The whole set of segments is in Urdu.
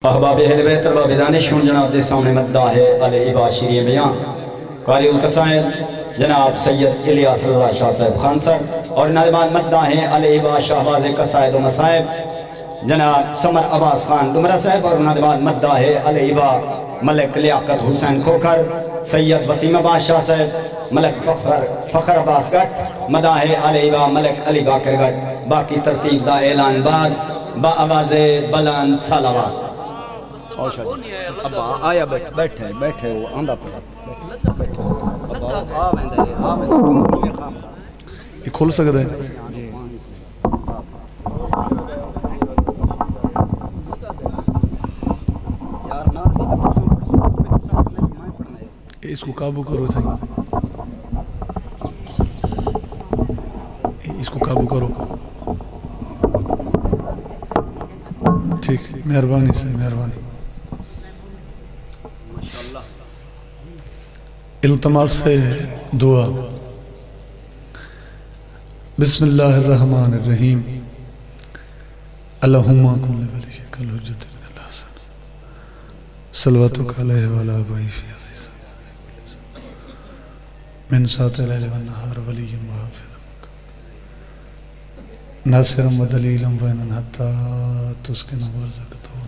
احباب اہل بیت ارباب دانش جناب دے سامنے مدعا ہے علیہ عباشری بیان قاری القصائد جناب سید الیاس اللہ شاہ صاحب خان صاحب اور ناظمان مدعا ہیں علیہ عبا شہباز قصائد و مصائب جناب سمر عباس خان ڈمرہ صاحب اور ناظمان مدعا ہے علیہ عبا ملک لیاقت حسین کھوکھر سید وسیم عباس شاہ صاحب ملک فخر عباس گٹ مدعا ہے علیہ عبا ملک علی باکر گٹ باقی ترتیب دا اعلان بعد با آواز بلند سالوات ابا آیا بیٹھے وہ آندھا پڑا بیٹھے ابا آویندہ کیوں میں خام یہ کھول سکتا ہے اس کو قابو کرو تھا اس کو قابو کرو ٹھیک مہربانی سے مہربانی التماس سے دعا بسم اللہ الرحمن الرحیم اللہم کل ولی شکل حجت من اللہ حسن صلواتک علیہ وعلا بائی فی عزیز من سات اللیل والنہار ولی محافظ ناصرم و دلیلم وینن حتی تسکن وارزقتون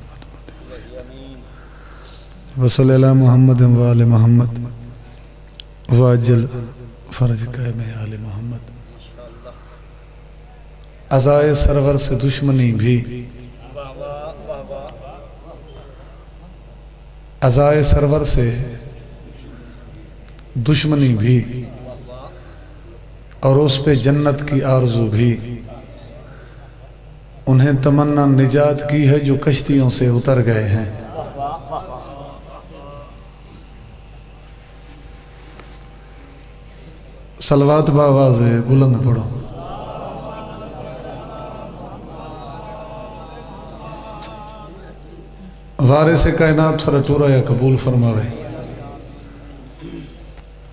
وصلی اللہ محمد و آل محمد واجل فرج قائم آل محمد عزائے سرور سے دشمنی بھی عزائے سرور سے دشمنی بھی اور اس پہ جنت کی آرزو بھی انہیں تمنا نجات کی ہے جو کشتیوں سے اتر گئے ہیں صلوات باواز بلند پڑھو وارث کائنات فرٹورا یا قبول فرماوے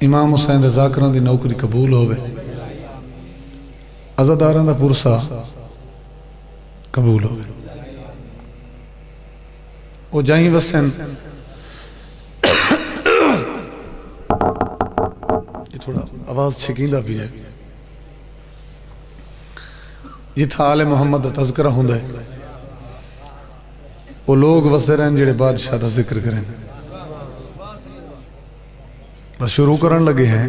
امام حسین دے ذاکران دی نوکری قبول ہوئے عزاداران دا پرسا قبول ہوئے وہ جائیں وسن تھوڑا آواز چھکیندہ بھی ہے یہ تھا آل محمد دا تذکرہ ہوں دے وہ لوگ وستے رہن جڑے بادشاہ دا ذکر کریں بس شروع کرن لگے ہیں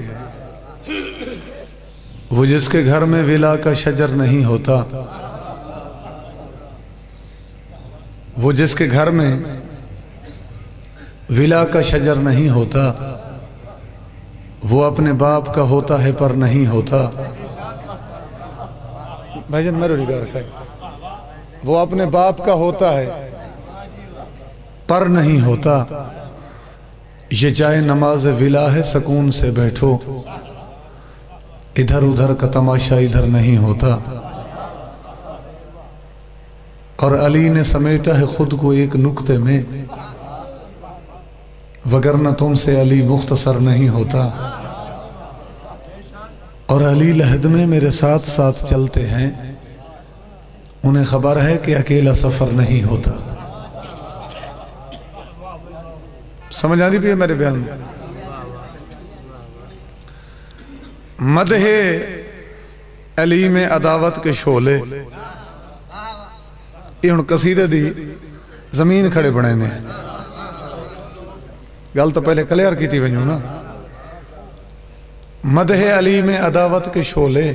وہ جس کے گھر میں ولا کا شجر نہیں ہوتا وہ جس کے گھر میں ولا کا شجر نہیں ہوتا وہ اپنے باپ کا ہوتا ہے پر نہیں ہوتا بھائی جان میرے نگاہ رکھا ہے وہ اپنے باپ کا ہوتا ہے پر نہیں ہوتا یہ جائے نماز ولا ہے سکون سے بیٹھو ادھر ادھر کا تماشا ادھر نہیں ہوتا اور علی نے سمیٹا ہے خود کو ایک نقطے میں وگرنہ تم سے علی مختصر نہیں ہوتا اور علی لحد میں میرے ساتھ ساتھ چلتے ہیں انہیں خبر ہے کہ اکیلا سفر نہیں ہوتا سمجھ آنی بھی ہے میرے بیان میں مدح علی میں عداوت کے شعلے یہ ان قصیدے دی زمین کھڑے بڑھیں نے گل تو پہلے کلیئر کی تھی بنیوں نا مدح علی میں عداوت کے شعلے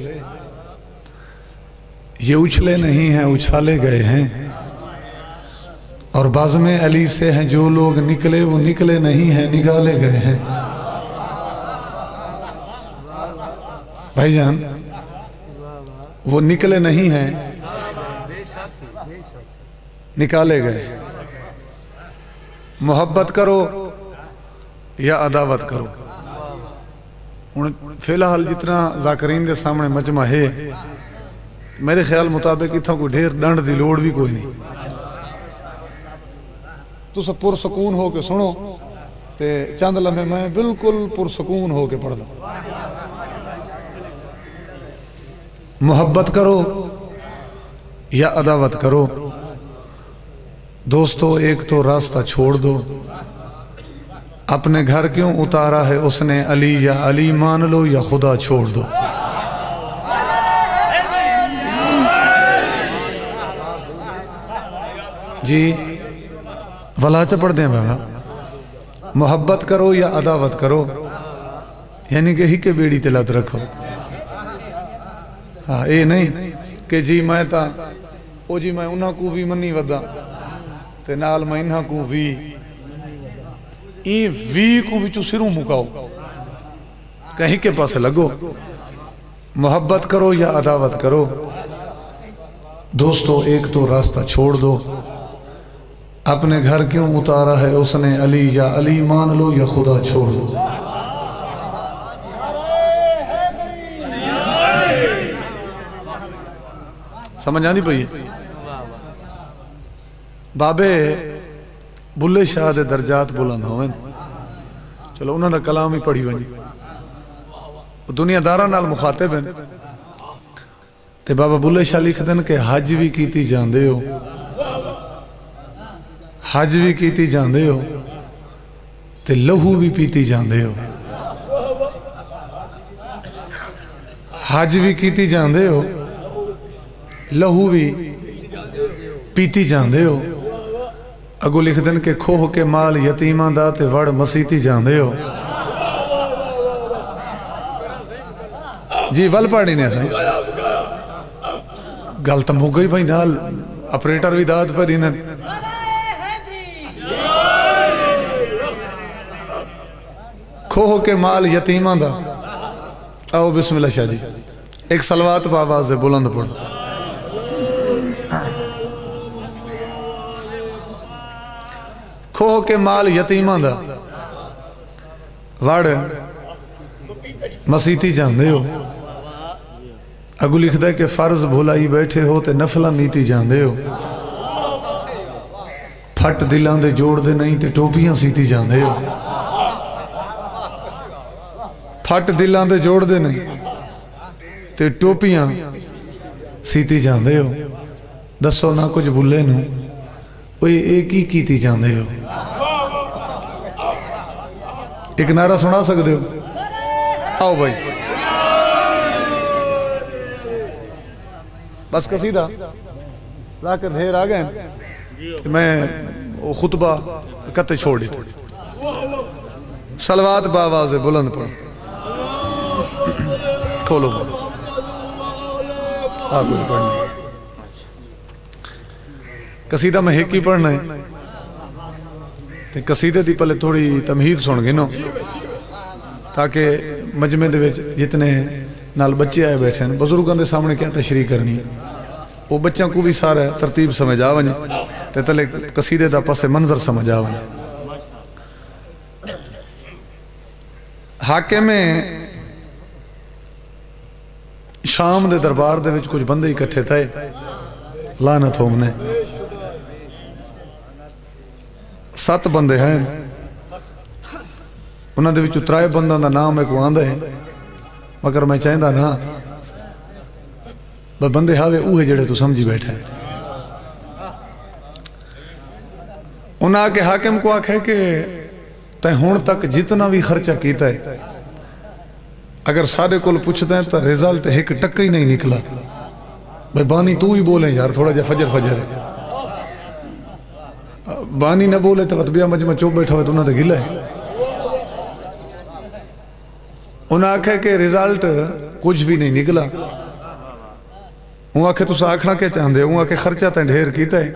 یہ اچھلے نہیں ہیں اچھالے گئے ہیں اور بازم علی سے ہیں جو لوگ نکلے وہ نکلے نہیں ہیں نکالے گئے ہیں بھائی جان وہ نکلے نہیں ہیں نکالے گئے محبت کرو یا عداوت کرو فی الحال جتنا ذاکرین دے سامنے مجمع ہے میرے خیال مطابق اتنا کوئی ڈھیر ڈنڈ دی لوڑ بھی کوئی نہیں تو سب پرسکون ہو کے سنو تے چند لمحے میں بالکل پرسکون ہو کے پڑھ دوں محبت کرو یا عداوت کرو دوستو ایک تو راستہ چھوڑ دو، اپنے گھر کیوں اتارا ہے اس نے علی، یا علی مان لو یا خدا چھوڑ دو۔ جی ولا چپڑ دیں بابا، محبت کرو یا عداوت کرو، یعنی کہ ہی کے بیڑی تلات رکھو۔ ہاں اے نہیں کہ جی میں تا او جی میں انہاں کو بھی منی ودا تے نال میں انہاں کو بھی وی کو بھی چو سروں مکاؤ، کہیں کے پاس لگو۔ محبت کرو یا عداوت کرو، دوستو ایک تو راستہ چھوڑ دو، اپنے گھر کیوں اتارا ہے اس نے علی، یا علی مان لو یا خدا چھوڑ دو۔ سمجھ آنی پئی ہے؟ بابے بلے شاہ دے درجات بلند ہوئے، چلو انہوں نے کلام ہی پڑھی ونی، دنیا دارہ نال مخاطب ہیں تے بابا بلے شاہ لکھ دن کہ حج بھی کیتی جاندے ہو، حج بھی کیتی جاندے ہو تے لہو بھی پیتی جاندے ہو، حج بھی کیتی جاندے ہو لہو بھی پیتی جاندے ہو، اگو لکھ دن کہ کھوہ کے مال یتیماں دا تے وڑ مسیتی جاندے ہو۔ جی ول پاڑی نے سائیں گلتم ہو گئی بھائی نال اپریٹر بھی داد پر انہیں کھوہ کے مال یتیماں دا۔ آؤ بسم اللہ شاہ جی ایک صلوات بآواز بلند پڑھو۔ کھوہ کے مال یتیماں دا وڑ مسیتی جاندے ہو، اگو لکھ دے کہ فرض بھولائی بیٹھے ہو تے نفلہ نیتی جاندے ہو، پھٹ دلان دے جوڑ دے نہیں تے ٹوپیاں سیتی جاندے ہو، پھٹ دلان دے جوڑ دے نہیں تے ٹوپیاں سیتی جاندے ہو، دسو نہ کچھ بھولے نو کوئی ایک ہی کیتی جاندے ہو۔ ایک نعرہ سنا سکتے ہو؟ آؤ بھائی بس قصیدہ لاکر ڈھیر آگئے میں خطبہ کتے چھوڑی تھی۔ صلوات بآواز بلند پڑھ کھولو بولو آپ کچھ پڑھنا ہے، قصیدہ میں ایک ہی پڑھنا ہے، قصیدے دی پہلے تھوڑی تمہید سن گے نو تاکہ مجمع دے وچ جتنے نال بچے آئے بیٹھے ہیں بزرگاں دے سامنے کیا تشریح کرنی ہے وہ بچوں کو بھی سارا ترتیب سمجھ آویں تے تلے قصیدے دا پس منظر سمجھ آویں۔ حاکم شام دے دربار دے وچ کچھ بندے اکٹھے تھے لعنت ہو منے 7 بندے ہیں، انہاں دے وچ 3 بنداں دا نام ایک آندا ہے مگر میں چاہندا نا بندے ہاوے اوہے جڑے تو سمجھی بیٹھے ہیں۔ انہاں کے حاکم کو آکھے کہ تے ہون تک جتنا بھی خرچہ کیتا ہے اگر سارے کول پوچھتے ہیں تو ریزلٹ ایک ٹکا ہی نہیں نکلا، بھائی بانی تو ہی بولیں یار تھوڑا جا فجر ہے، بانی نہ بولے تو وطبیہ مجمع چوب بیٹھا ہوئے تو انہاں دے گلہ ہے۔ انہاں آکھے کہ ریزلٹ کچھ بھی نہیں نکلا، انہاں آکھے تو ساکھنا کیا چاہندے، انہاں آکھے خرچہ تے ڈھیر کیتا ہے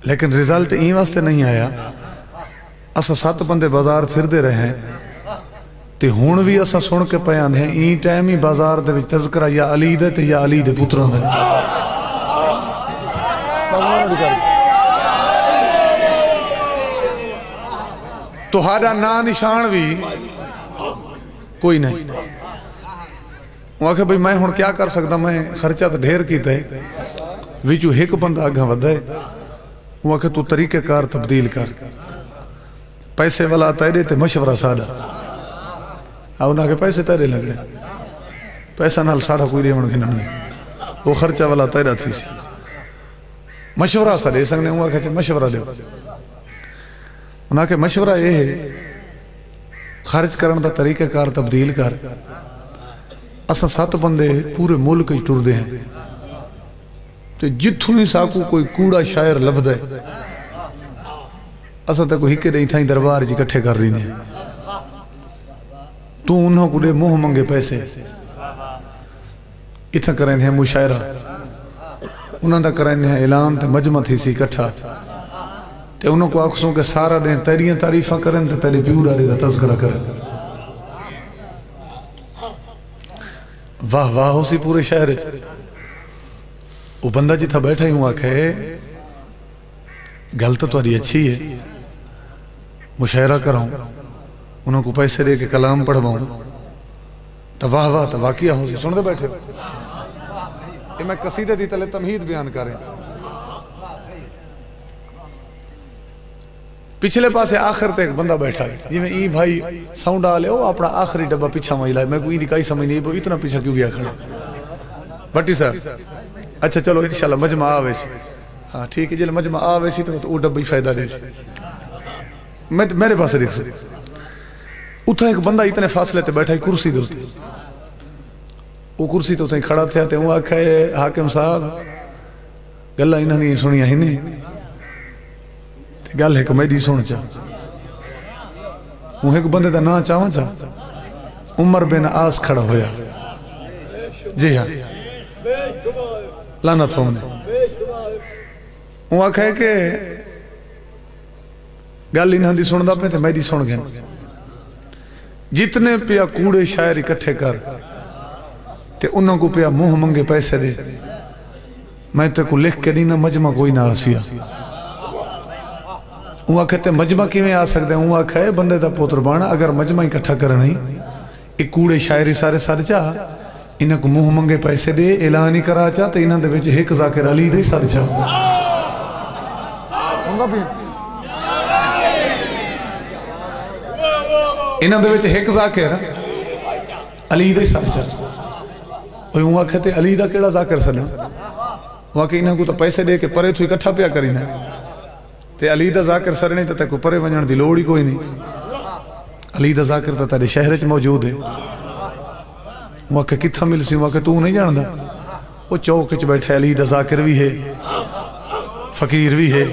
لیکن ریزلٹ این واسطے نہیں آیا، اسا 7 بندے بازار پھر دے رہے ہیں تے ہون بھی اسا سن کے پیان ہیں این ٹائم ہی بازار دے وچ تذکرہ یا علی دے تے یا علی دے پتران دے۔ تہاڈا نا نشان بھی کوئی نہیں۔ وہ آکھے بھئی میں ہون کیا کر سکتا، میں خرچہ تو ڈھیر کیتا ہے ویچو ایک بندہ آگاں ودا ہے، وہ آکھے تو طریقہ کار تبدیل کر، پیسے والا تیرے تے مشورہ سادہ، انہاں کے پیسے تیرے لگ رہے، پیسہ نال سارا کوئی رہے ہون گھنن نہیں، وہ خرچہ والا تیرہ تھی سی، مشورہ سا دے سکنے ہوں آکھے مشورہ دے انہاں کے مشورہ یہ ہے خرچ کرن دا طریقہ کار تبدیل کر اساں 7 بندے پورے ملک ہی ٹر دے ہیں تو جتھوں ہی ساکو کوئی کوڑا شاعر لبھ دے اساں تے کوئی ہکے نہیں تھائیں دربار جی کٹھے کر رہی ہیں تو انہوں کو دے موہ منگے پیسے اتنا کریں ہیں مشاعرہ انہوں دا کریں ہیں اعلان تے مجمع تھی سی کٹھا تے انہوں کو آخسوں کے سارا دیں تیریاں تعریفہ کریں تے تیری پیورا رہی دا تذکرہ کریں واہ واہ ہو سی پورے شہر وہ بندہ جی تھا بیٹھا ہی ہوں آکھے گلتا تو آری اچھی ہے مشاعرہ کراؤں انہوں کو پیسے دے کے کلام پڑھواؤں تو واہ واہ تو واقعہ ہو سی سن دے بیٹھے یہ میں قصیدہ دی تلے تمہید بیان کریں پچھلے پاسے آخر تے ایک بندہ بیٹھا ہے جی میں ای بھائی ساؤنڈ آلے ہو اپنا آخری ڈبا پیچھا مائلہ ہے میں کوئی دکھائی سمجھ نہیں وہ اتنا پیچھا کیوں گیا کھڑا بٹی صاحب اچھا چلو انشاءاللہ مجمع آوے سی ہاں ٹھیک ہے جل مجمع آوے سی تو وہ ڈبا ہی فائدہ دے سی میرے پاسے دیکھ سو اتھا ایک بندہ اتنے فاصلے تے بیٹھا ہے کرسی دے ہوتے وہ کرسی تو اتنے کھڑا تھے وہ آکھا ہے حاکم صاحب گلہ انہاں نہیں سنیا ہی نہیں گل ہے کہ میں دی سن چاہ وہ ایک بندے دا نا چاہاں چاہ عمر بن عاص کھڑا ہویا جی ہاں لانت ہونے وہ آکھا ہے کہ گل انہاں دی سن دا پہ تے میں دی سن گئن جتنے پیا کوڑے شاعر اکٹھے کر تے انہوں کو پیا موہ منگے پیسے دے میں تے کو لکھ کے نہیں نہ مجمع کوئی نہ آسیا وہ کہتے مجمع کی میں آ سکتے ہیں وہ کہے بندے دا پوتر بانا اگر مجمع اکٹھا کرنا ہی ایک کوڑے شاعری سارے سار چاہ انہاں کو موہ منگے پیسے دے اعلان ہی کرا چاہ تو انہاں دے ویچے ایک ذاکر علی دے سار چاہ انہاں دے ویچے ایک ذاکر علی دے سار چاہ وہ کہتے علی دا کیڑا ذاکر سنا وہ کہ انہاں کو تو پیسے دے کے پرے تو اکٹھا پیا کریں تے علی دا ذاکر سرنے تے کو پرے ونجن دی لوڑی کوئی نہیں علی دا ذاکر تے تیرے شہر وچ موجود ہے وہ کہ کتھا مل سی وہ کہ تو نہیں جاندا وہ چوک وچ بیٹھے علی دا ذاکر بھی ہے فقیر بھی ہے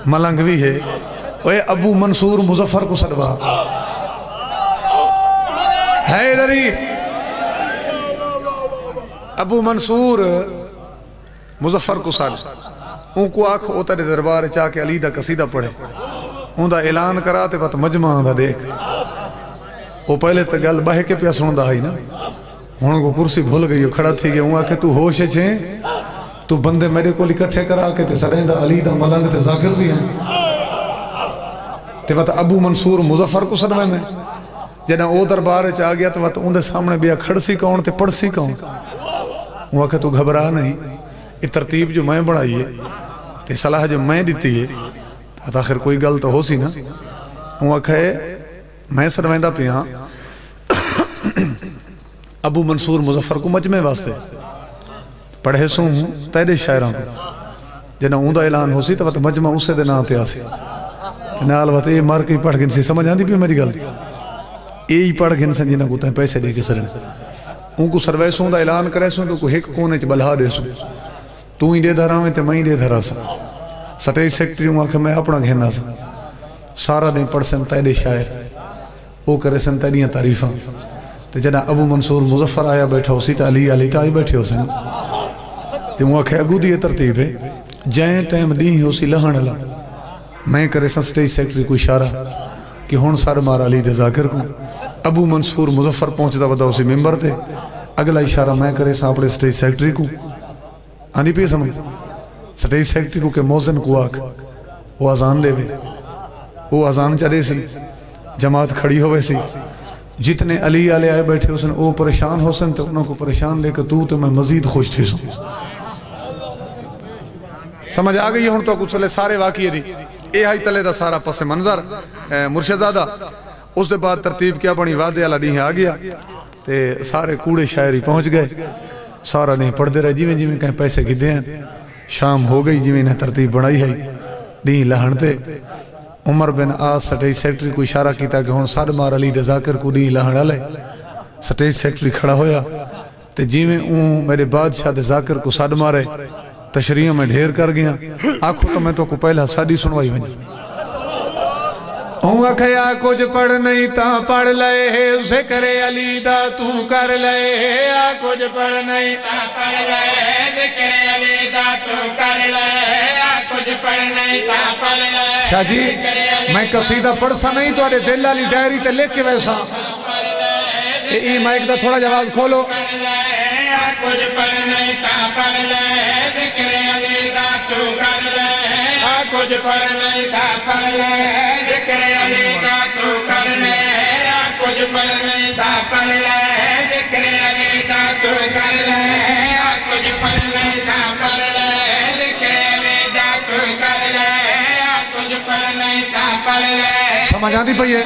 ملنگ بھی ہے اوے ابو منصور مظفر کو سدوا حیدری ابو منصور مظفر کو سدوا ان کو آنکھ ہوتا دے دربار چاہ کے علی دا قصیدہ پڑھے ان دا اعلان کراتے وقت مجمع دا دیکھ وہ پہلے تا گل بہ کے پیا سن دا ہی نا ان کو کرسی بھول گئی کھڑا تھی گیا ان آنکھ تو ہوش چھیں تو بندے میرے کو لکٹھے کرا کے تے سرین دا علی دا ملنگ تے ذاکر بھی ہیں تے وقت ابو منصور مظفر کو سنوے میں جنہاں او دربار چاہ گیا تو وقت ان دے سامنے بیا کھڑ سی کون تے پڑھ سی کون ان آنکھ تو گھبرا نہیں یہ ترتیب جو میں بڑھائی ہے تے صلاح جو میں دیتی ہے تو آخر کوئی گل تو ہو سی نا وہ کہے میں سنویندہ پہ ہاں ابو منصور مظفر کو مجمع واسطے پڑھے سوں تیرے شاعران کو جنہاں اون دا اعلان ہو سی تو مجمع اسے دے نام تے آسی نال وقت یہ مار کے پڑھ گن سی سمجھ آن دی پہ میری گل یہی پڑھ گن سن جنہاں کو تہیں پیسے دے کے سرن ان کو سروے سوں دا اعلان کرے سوں تو کو ایک کونے چ بلہا دے سوں تو ہی دے دھرا میں تے میں ہی دے دھرا سا سٹیج سیکٹری ہوں آکھے میں اپنا گھینا سا سارا دن پڑھ سن تیرے شاعر وہ کرے سن تیریاں تعریفاں تے جنہ ابو منصور مظفر آیا بیٹھا اسی تا علی تا آئی بیٹھے ہو سن تے وہ آکھے اگو دی ترتیب ہے جائیں ٹائم دی ہی اسی لہن علا میں کرے سن سٹیج سیکٹری کو اشارہ کہ ہون سار مارا علی دے ذاکر کو ابو منصور مظفر پہنچتا ودا اسی ممبر تے اگلا اشارہ میں کرے سن اپنے سٹیج سیکٹری کو آندھی پہ سمجھ سٹیج سیکٹری کو کہ موزن کو آکھ وہ آزان لے وے وہ آزان چڑے سی جماعت کھڑی ہوئے سی جتنے علی آلے آئے بیٹھے ہو سن وہ پریشان ہو سن تو انہوں کو پریشان لے کہ تو میں مزید خوش تھی سن سمجھ آگئی ہوں تو کچھ لے سارے واقعی دی اے ہائی تلے دا سارا پس منظر مرشدادہ اس دے بعد ترتیب کیا بڑی وعدے اللہ نہیں آ گیا تے سارے کوڑے شاعری پہنچ گئے سارا نہیں پڑھ دے رہے جی میں کہیں پیسے گدے ہیں شام ہو گئی جی میں نے ترتیب بڑھائی ہے نہیں لہن تے عمر بن آس سٹیج سیکٹری کو اشارہ کیتا کہ ہون ساد مار علی دے ذاکر کو نہیں لہن علی سٹیج سیکٹری کھڑا ہویا تے جی میں میرے بادشاہ دے ذاکر کو ساد مارے تشریح میں ڈھیر کر گیا آنکھوں تو میں تو کو پہلا سادی سنوائی بنی ہوں اکھیا کچھ پڑھ نہیں تا پڑھ لے ذکر علی دا تو کر لے کچھ پڑھ نہیں تا پڑھ لے ذکر علی دا تو کر لے کچھ پڑھ نہیں تا پڑھ لے شاہ جی میں قصیدہ پڑھ سا نہیں تو آرے دل علی ڈائری تے لے کے ویسا ای مائک دا تھوڑا جواز کھولو کچھ پڑھ نہیں تا پڑھ لے ذکر علی دا تو کر لے کچھ پڑھ نہیں تا پڑھ لے ذکر علی دا تو کر لے کچھ پڑھ نہیں تا پڑھ لے ذکر علی دا تو کر لے کچھ پڑھ نہیں تا پڑھ لے ذکر علی دا تو کر لے کچھ پڑھ نہیں تا پڑھ لے سمجھ آتی پئی ہے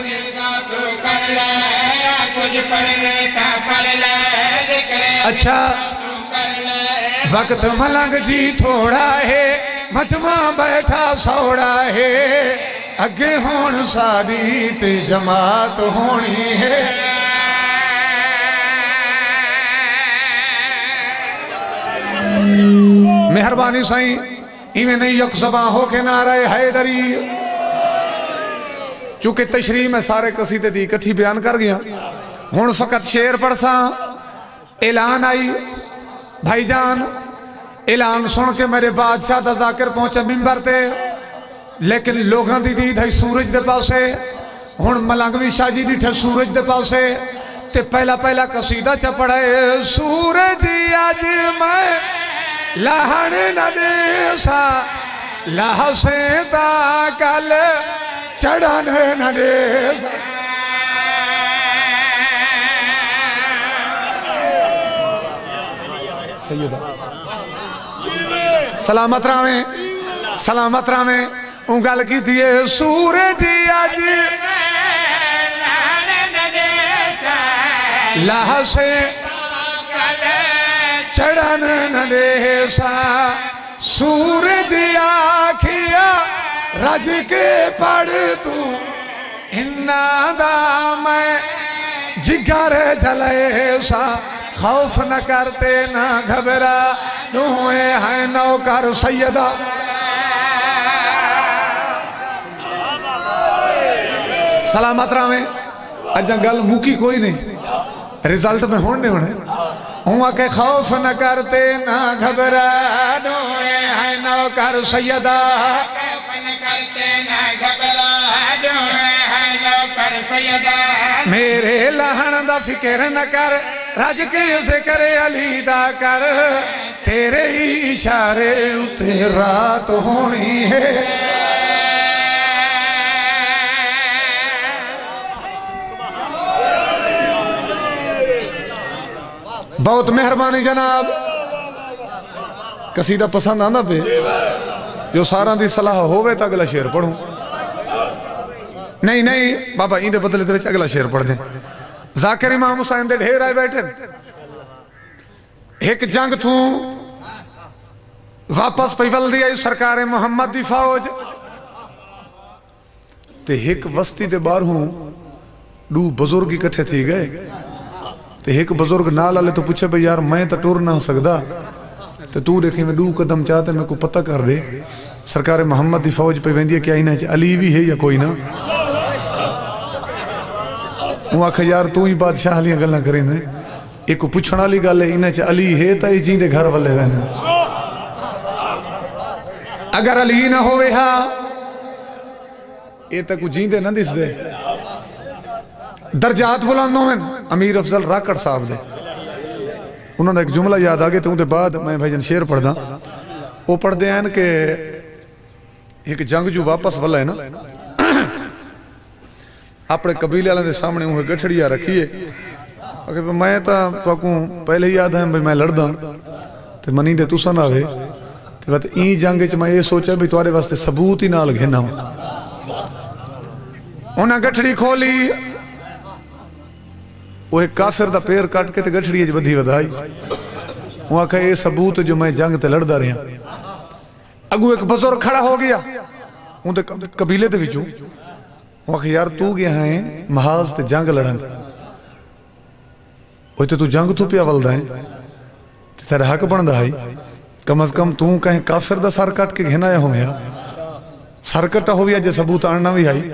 کچھ پڑھ نہیں تا پڑھ لے اچھا وقت ملنگ جی تھوڑا ہے مجمع بیٹھا سوڑا ہے اگے ہون ساری تے جماعت ہونی ہے مہربانی سائیں ایویں نہیں یک زباں ہو کے نعرہ حیدری چونکہ تشریح میں سارے قصیدے دی اکٹھی بیان کر گیا ہون فقط شعر پڑھسا اعلان آئی بھائی جان اعلان سن کے میرے بادشاہ دا ذاکر پہنچا ممبر تے لیکن لوگاں دی دید ہے سورج دے پاسے ہن ملنگوی شاہ جی دیٹھے سورج دے پاسے تے پہلا قصیدہ چا پڑھے سورج آج میں لہن نہ دیسا لہسے تا کل چڑھن نہ دیسا سیدہ سلامت راویں انگل کی دیئے سورج آج لہسے چڑھن نہ دیسا سورج آکھیا رج کے پڑھ تو انہا دا میں جگر جلے سا خوف نہ کرتے نہ گھبرا نوے ہیں نوکر سیدہ سلامت راویں اجا گل موکی کوئی نہیں ریزلٹ میں ہونے ہوں کہ خوف نہ کرتے نہ گھبرا نوے ہیں نوکر سیدہ میرے لہن دا فکر نہ کر رج کے ذکر علی دا کر تیرے ہی اشارے اتے رات ہونی ہے بہت مہربانی جناب قصیدہ پسند آنا پہ جو سارا دی صلاح ہوئے تا اگلا شعر پڑھوں نہیں بابا این دے بدلے درچ اگلا شعر پڑھ دیں ذاکر امام حسین دے ڈھیر آئے بیٹھے ایک جنگ تھوں واپس پیول دیا سرکار محمد دی فوج تے ایک وسطی دے بار ہوں دو بزرگ اکٹھے تھی گئے تے ایک بزرگ نال آلے تو پوچھے بھئی یار میں تا ٹور نہ سکدا تے تو دیکھیں میں دو قدم چاہتے میں کو پتہ کر دے سرکار محمد دی فوج پہ ویندی ہے کیا انہیں علی بھی ہے یا کوئی نہ وہ آکھا یار تو ہی بادشاہ علیہ گلنا کریں دیں ایک کو پوچھنا لی گل ہے انہیں علی ہے تا ہی جین دے گھر والے رہنے اگر علی نہ ہوئے ہاں یہ تا کو جین دے نہ دس دے درجات بلندوں میں امیر افضل راکڑ صاحب دے انہوں نے ایک جملہ یاد آگے تو ان دے بعد میں بھائی جن شیر پڑھ دا وہ پڑھ دے ہیں کہ ایک جنگ جو واپس والا ہے نا اپنے قبیلے والے دے سامنے انہیں گٹھڑیاں رکھیے اگر میں تو پہلے ہی یاد ہے میں لڑدا تو منی دے تو سن آوے تو بات این جنگ چ میں یہ سوچا بھی توارے واسطے ثبوت ہی نال گھنا ہوں انہیں گٹھڑی کھولی وہ ایک کافر دا پیر کٹ کے تے گٹھڑی اج بدھی ودائی وہ آکھا یہ ثبوت جو میں جنگ تے لڑدا رہا اگو ایک بزرگ کھڑا ہو گیا ان دے قبیلے دے وچوں وہ کہ یار تو گیا ہے محاذ تے جنگ لڑن وہ تے تو جنگ تو پیا ولدا ہے تیرا حق بندا ہے کم از کم تو کہیں کافر دا سر کٹ کے گھنایا ہو گیا سر کٹا ہو گیا جے ثبوت آننا بھی آئی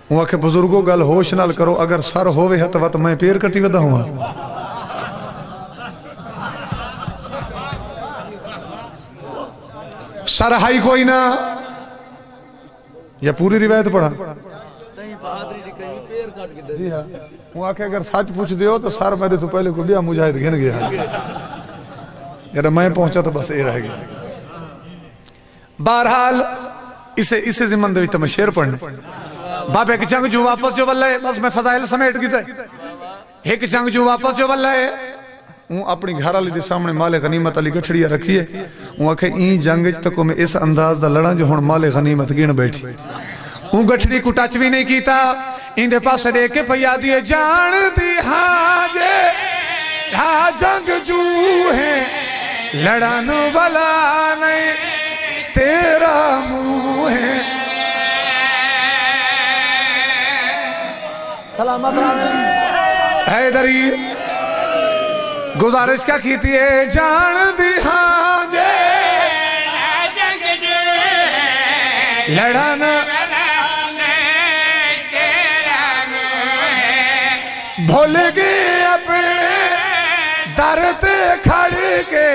وہ کہ بزرگوں گل ہوش نال کرو اگر سر ہووے ہے تو میں پیر کٹی ودا ہوں سر ہائی کوئی نہ یا پوری روایت پڑھا جی ہاں وہ آکے اگر سچ پوچھ دیو تو سر میرے تو پہلے کو بیا مجاہد گھن گیا یار میں پہنچا تو بس اے رہ گیا بہرحال اسے زمن دے وچ میں شعر پڑھنے بابے کی جنگ جو واپس جو واللہ ہے بس میں فضائل سمیٹ گی دے ایک جنگ جو واپس جو واللہ ہے وہ اپنی گھر علی دے سامنے مال غنیمت علی گٹھڑیا رکھی ہے وہ کہ این جنگ تکو میں اس انداز دا لڑا جو ہن مال غنیمت گن بیٹھی وہ گٹھڑی کو ٹچ بھی نہیں کیتا ان دے پاس دے کے پیا دیے جان دی ہاں جے ہاں جنگ جو ہے لڑن والا نہیں تیرا منہ ہے سلامت رہے حیدری گزارش کیا کیتی ہے جان دی ہاں جے لڑن بھول گئے اپنے درد کھڑ کے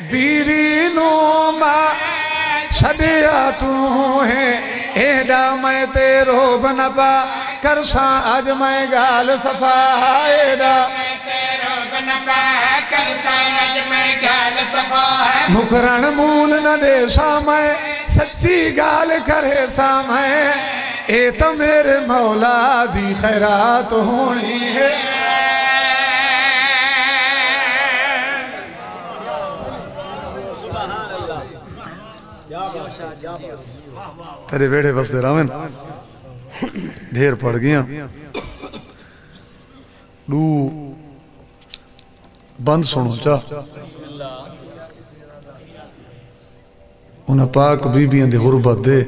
بیوی نو ماں چھڑیا تو ہے ایڈا میں تیرو بنپا کرساں آج میں گال صفا ایڈا مکرن مول نہ دے سامائے سچی گال کرے سامائے اے تو میرے مولا دی خیرات ہونی ہے تیرے بیڑے بس دے راوین ڈھیر پڑ گیا دو بند سنو چاہ انہا پاک بیبیاں دے غربت دے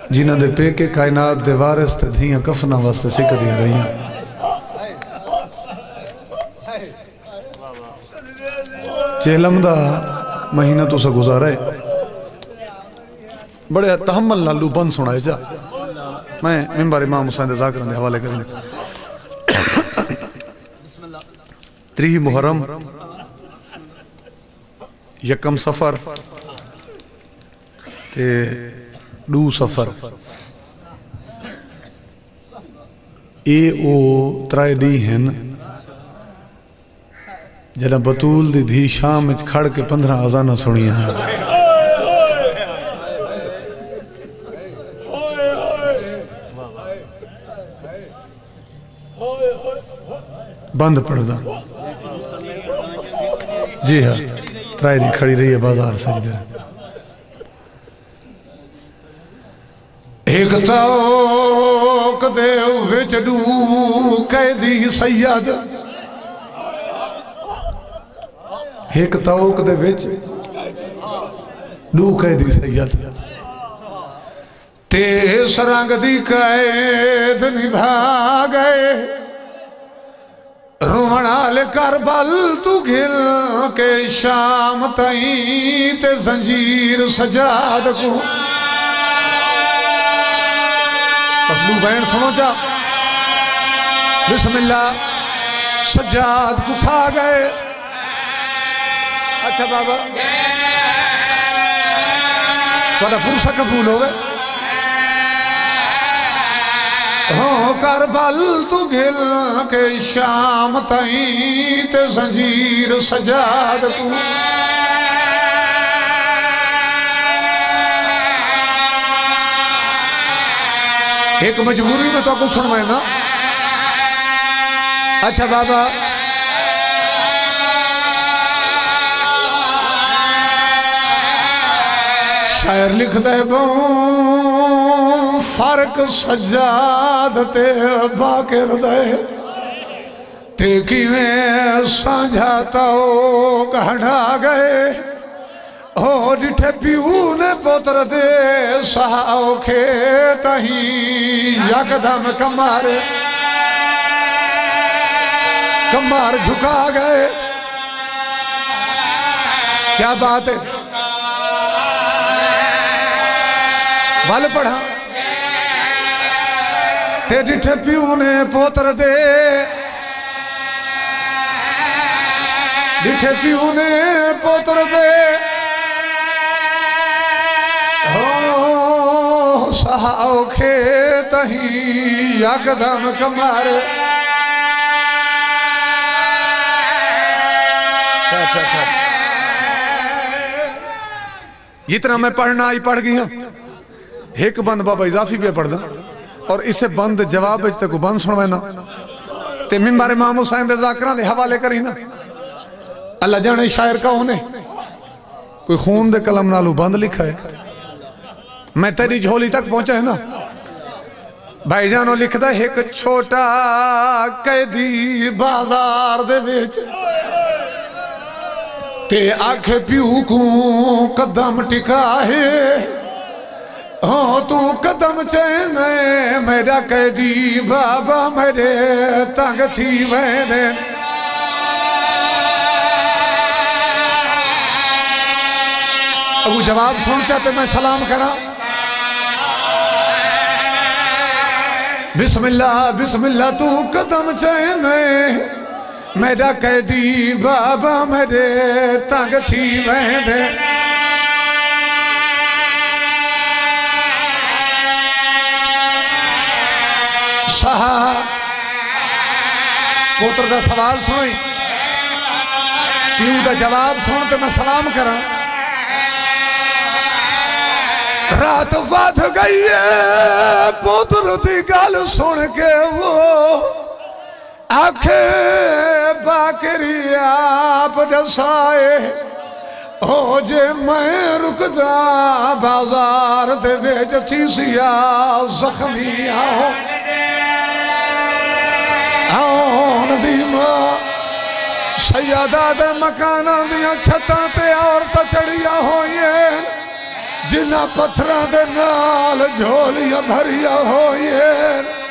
جنہاں دے پیکے کائنات دے وارث تے دھیاں کفنہ واسطے سکتیاں رہیاں چہلم دا مہینہ تو سا گزارا ہے بڑے تحمل نالو بند سنائے جا میں ممبر امام حسین ذاکران دے حوالے کرنے تریہ محرم یکم سفر تے دو سفر اے او ترائے دی ہیں جنہ بطول دی دھی شام اچھ کھڑ کے 15 آزانہ سنیاں ہیں بند پڑھ دا جی ہاں ترائے دی کھڑی رہی ہے بازار سجدے ایک توک دے وچ ڈو قیدی سید ایک توک دے وچ ڈو قیدی سید تیس رنگ دی قید نبھا گئے رومنال کربل تو گھل کے شام تائیں تے زنجیر سجاد کو پسلو بین سنو جا بسم اللہ سجاد کو کھا گئے اچھا بابا تو پرسا قبول ہوئے ہوں کربل تو گھل کے شام تائیں تے زنجیر سجاد کو ایک مجبوری میں تو کچھ سنوائے نا اچھا بابا شاعر لکھ دے بوں فرق سجاد تے باقر دے ٹیکی میں سانجھاتا ہو گھڑا گئے ہو ڈٹھے پیو نے پوتر دے سہاؤ کھیتا ہی یکدم کمار جھکا گئے کیا بات ہے بھل پڑھا تے ڈٹھے پیو نے پوتر دے ڈٹھے پیو نے پوتر دے ہو سہاؤ کھیتا ہی یکدم کمار جتنا میں پڑھنا آئی پڑھ گئی ہوں ایک بند بابا اضافی بھی پڑھ دا اور اسے بند جواب بجتے کو بند سنوینا تے ممبر امام حسین دے ذاکران دے حوالے کری نا اللہ جانے شاعر کا ہونے کوئی خون دے کلم نالو بند لکھا ہے میں تیری جھولی تک پہنچا ہے نا بھائی جانو لکھ دا ایک چھوٹا قیدی بازار دے بیچ تے آنکھ پیو کو قدم ٹکا ہے ہاں تو قدم چینے میرا قیدی بابا میرے تنگ تھی وینے ابو جواب سن چاہتے میں سلام کرا بسم اللہ تو قدم چینے میرا قیدی بابا میرے تنگ تھی وینے پوتر دا سوال سنوئی پیو دا جواب سنتے میں سلام کرا رات وات گئی ہے پوتر دی گل سن کے وہ آنکھیں باکری آپ جسائے ہو جے میں رکدا بازار دے ویج چیزیا زخمی آؤ آؤن دیما سیادہ دے مکانہ دیا چھتاں تے عورتہ چڑیا ہوئیں جنہ پتھرہ دے نال جھولیاں بھریا ہوئیں